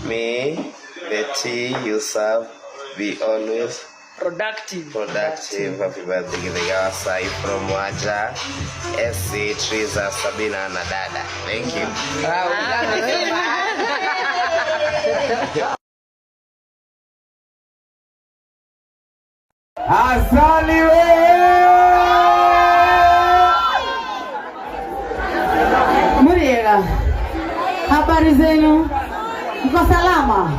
May the tea you serve be always productive. Happy birthday Githaiga from Waja, Essy, Triza, Sabina na Dada. Thank you. Asali we! Muriega, habari zenu? Mko salama?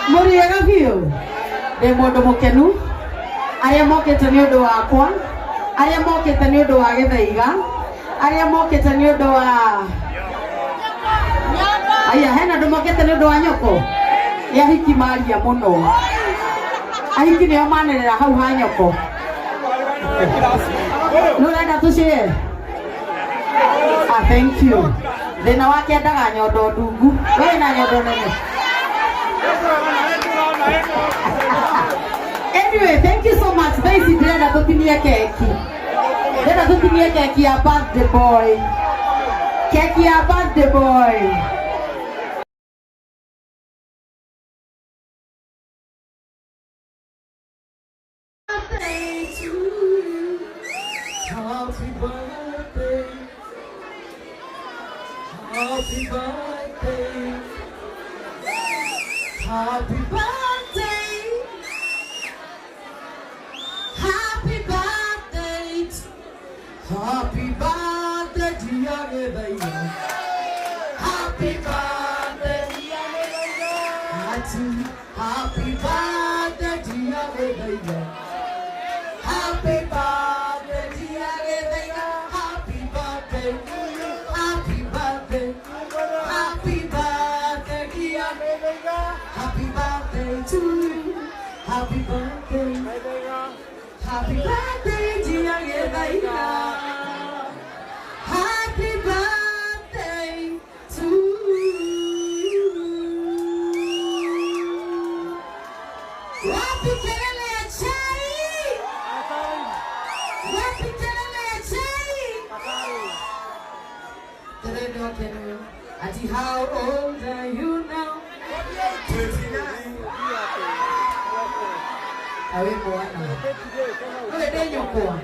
Muriega vio? De modo mokenu? Aria mokete ni undu wakwa? Aria mokete ni undu wa Githaiga? Aria mokete ni undu wa Aya, hena ndu mokete ni undu wa nyoko? Ya hiki maria muno. Ahiki ni omanirira hau ha nyoko. Nurenda tucie? Thank you. Thina wake endaga nyondo ndungu. We na nyondo nene. Anyway, thank you so much. Daisy ndĩrenda tũtinie keki. Ndĩrenda tũtinie keki ya birthday boy. Keki ya birthday boy. Happy birthday. Happy birthday. Happy birthday. Happy birthday. Happy birthday, dear Githaiga. Happy birthday, dear Githaiga. Happy birthday, dear Githaiga. Happy birthday, dear Githaiga. Happy birthday. Happy birthday. Happy birthday, dear Githaiga. Happy birthday to you. Happy birthday. Happy birthday, dear Githaiga. Happy birthday to you. Happy kelele chai. Happy kelele chai. Auntie, how old are you now? 29. Awe mwana. Awe denyo kwa.